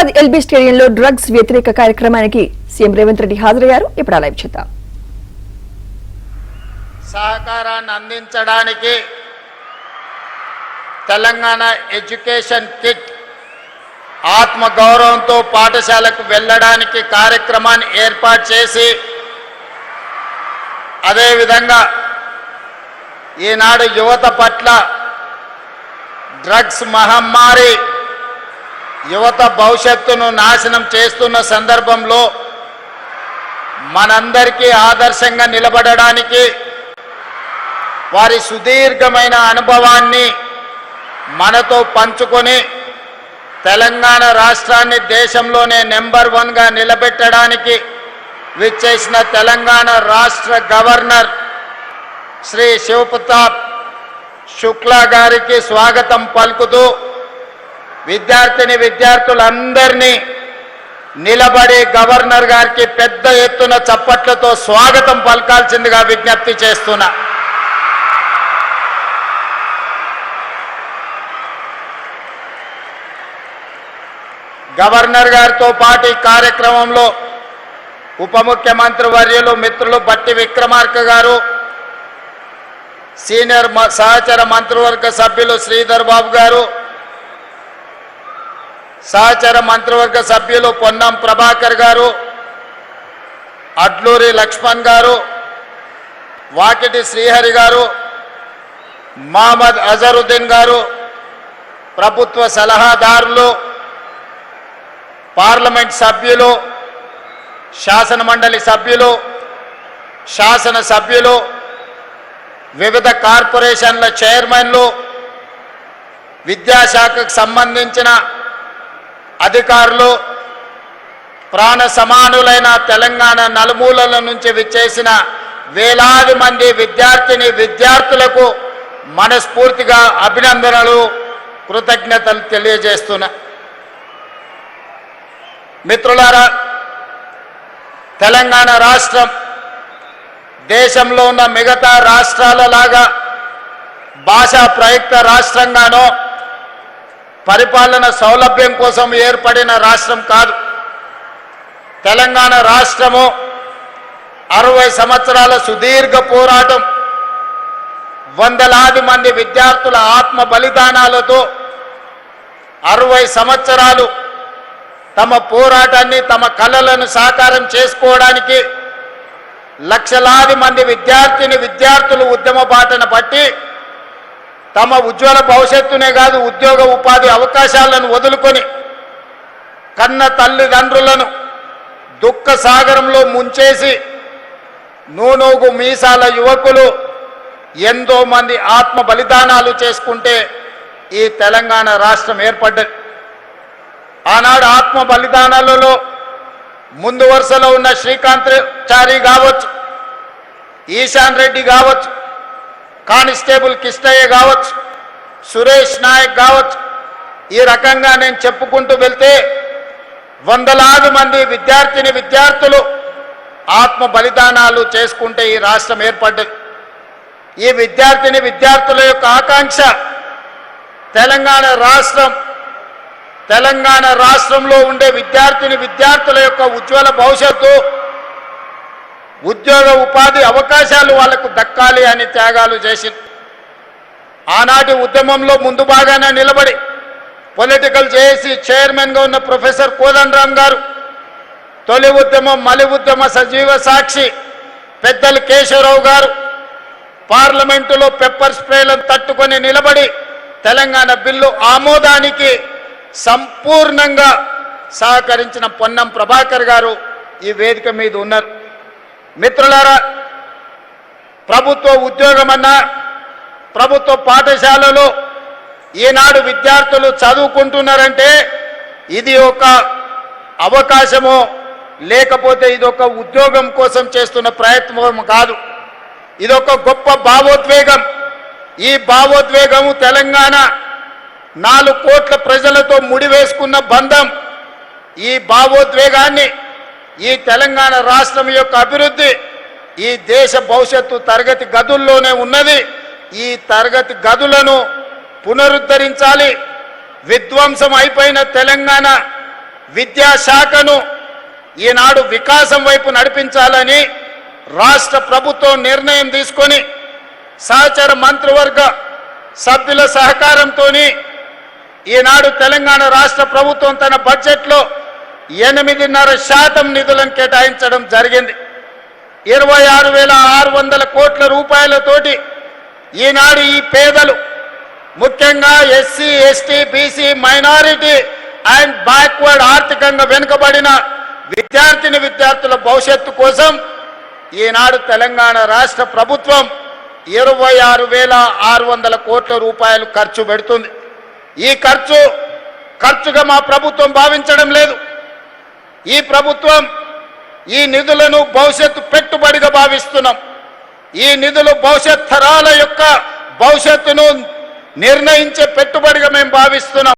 Hyderabad LB స్టేడియంలో drugs వ్యతిరేక కార్యక్రమానికి సీఎం రేవంత్ రెడ్డి హాజరయ్యారు. ఇప్పుడు లైవ్ చూద్దాం. సహకారాన్ని అందించడానికి తెలంగాణ ఎడ్యుకేషన్ కిట్ ఆత్మగౌరవంతో పాఠశాలకు వెళ్ళడానికి కార్యక్రమాన్ని ఏర్పాటు చేసి అదేవిధంగా ఈనాడు యువత పట్ల డ్రగ్స్ మహమ్మారి యువత భవిష్యత్తును నాశనం చేస్తున్న సందర్భంలో మనందరికీ ఆదర్శంగా నిలబడడానికి వారి సుదీర్ఘమైన అనుభవాన్ని మనతో పంచుకొని తెలంగాణ రాష్ట్రాన్ని దేశంలోనే నెంబర్ 1గా నిలబెట్టడానికి విచ్చేసిన తెలంగాణ రాష్ట్ర గవర్నర్ శ్రీ శివప్రతాప్ శుక్లా గారికి స్వాగతం పలుకుతూ విద్యార్థులందరినీ నిలబడి గవర్నర్ గారికి పెద్ద ఎత్తున చప్పట్లతో స్వాగతం పలకాల్సిందిగా విజ్ఞప్తి చేస్తున్నా. గవర్నర్ గారితో పాటు ఈ కార్యక్రమంలో ఉప ముఖ్యమంత్రి వర్యులు మిత్రులు బట్టి విక్రమార్క గారు, సీనియర్ సహచర మంత్రివర్గ సభ్యులు శ్రీధర్ బాబు గారు, సహచర మంత్రివర్గ సభ్యులు పొన్నం ప్రభాకర్ గారు, అడ్లూరి లక్ష్మణ్ గారు, వాకిటి శ్రీహరి గారు, మహమ్మద్ అజరుద్దీన్ గారు, ప్రభుత్వ సలహాదారులు, పార్లమెంట్ సభ్యులు, శాసన మండలి సభ్యులు, శాసన సభ్యులు, వివిధ కార్పొరేషన్ల చైర్మన్లు, విద్యాశాఖకు సంబంధించిన అధికారులు, ప్రాణ సమానులైన తెలంగాణ నలుమూలల నుంచి విచ్చేసిన వేలాది మంది విద్యార్థులకు మనస్ఫూర్తిగా అభినందనలు, కృతజ్ఞతలు తెలియజేస్తున్నా. మిత్రులారా, తెలంగాణ రాష్ట్రం దేశంలో ఉన్న మిగతా రాష్ట్రాలలాగా భాషా ప్రయుక్త రాష్ట్రంగానో పరిపాలన సౌలభ్యం కోసం ఏర్పడిన రాష్ట్రం కాదు. తెలంగాణ రాష్ట్రము 60 సంవత్సరాల సుదీర్ఘ పోరాటం, వందలాది మంది విద్యార్థుల ఆత్మ బలిదానాలతో 60 సంవత్సరాలు తమ పోరాటాన్ని, తమ కలలను సాకారం చేసుకోవడానికి లక్షలాది మంది విద్యార్థులు ఉద్యమ బాటను పట్టి తమ ఉజ్వల భవిష్యత్తునే కాదు ఉద్యోగ ఉపాధి అవకాశాలను వదులుకొని కన్న తల్లిదండ్రులను దుఃఖ సాగరంలో ముంచేసి నూనూగు మీసాల యువకులు ఎంతో మంది ఆత్మ బలిదానాలు చేసుకుంటే ఈ తెలంగాణ రాష్ట్రం ఏర్పడ్డది. ఆనాడు ఆత్మ బలిదానాలలో ముందు వరుసలో ఉన్న శ్రీకాంతాచారి కావచ్చు, ఈశాన్ రెడ్డి కావచ్చు, కానిస్టేబుల్ కిష్టయ్య కావచ్చు, సురేష్ నాయక్ కావచ్చు, ఈ రకంగా నేను చెప్పుకుంటూ వెళ్తే వందలాది మంది విద్యార్థులు ఆత్మ బలిదానాలు చేసుకుంటే ఈ రాష్ట్రం ఏర్పడ్డది. ఈ విద్యార్థుల యొక్క ఆకాంక్ష తెలంగాణ రాష్ట్రంలో ఉండే విద్యార్థుల యొక్క ఉజ్వల భవిష్యత్తు, ఉద్యోగ ఉపాధి అవకాశాలు వాళ్లకు దక్కాలి అని త్యాగాలు చేసింది. ఆనాటి ఉద్యమంలో ముందు బాగానే నిలబడి పొలిటికల్ జేఏసీ చైర్మన్గా ఉన్న ప్రొఫెసర్ కోదండరామ్ గారు, తొలి ఉద్యమం మలి ఉద్యమ సజీవ సాక్షి పెద్దలు కేశవరావు గారు, పార్లమెంటులో పెప్పర్ స్ప్రేలను తట్టుకొని నిలబడి తెలంగాణ బిల్లు ఆమోదానికి సంపూర్ణంగా సహకరించిన పొన్నం ప్రభాకర్ గారు ఈ వేదిక మీద ఉన్నారు. మిత్రులారా, ప్రభుత్వ ఉద్యోగమన్నా, ప్రభుత్వ పాఠశాలలో ఈనాడు విద్యార్థులు చదువుకుంటున్నారంటే ఇది ఒక అవకాశమో లేకపోతే ఇది ఒక ఉద్యోగం కోసం చేస్తున్న ప్రయత్నం కాదు. ఇదొక గొప్ప భావోద్వేగం. ఈ భావోద్వేగము తెలంగాణ 4 కోట్ల ప్రజలతో ముడివేసుకున్న బంధం. ఈ భావోద్వేగాన్ని, ఈ తెలంగాణ రాష్ట్రం యొక్క అభివృద్ధి, ఈ దేశ భవిష్యత్తు తరగతి గదుల్లోనే ఉన్నది. ఈ తరగతి గదులను పునరుద్ధరించాలి. విధ్వంసం అయిపోయిన తెలంగాణ విద్యాశాఖను ఈనాడు వికాసం వైపు నడిపించాలని రాష్ట్ర ప్రభుత్వం నిర్ణయం తీసుకొని సహచర మంత్రివర్గ సభ్యుల సహకారంతో ఈనాడు తెలంగాణ రాష్ట్ర ప్రభుత్వం తన బడ్జెట్లో 8.5% నిధులను కేటాయించడం జరిగింది. 26,600 కోట్ల రూపాయలతోటి ఈనాడు ఈ పేదలు, ముఖ్యంగా SC, ST, BC, minority and backward ఆర్థికంగా వెనుకబడిన విద్యార్థుల భవిష్యత్తు కోసం ఈనాడు తెలంగాణ రాష్ట్ర ప్రభుత్వం 26,600 కోట్ల రూపాయలు ఖర్చు పెడుతుంది. ఈ ఖర్చుగా మా ప్రభుత్వం భావించడం లేదు. ఈ ప్రభుత్వం ఈ నిధులను భవిష్యత్తు పెట్టుబడిగా భావిస్తున్నాం. ఈ నిధులు భవిష్యత్ తరాల యొక్క భవిష్యత్తును నిర్ణయించే పెట్టుబడిగా మేము భావిస్తున్నాం.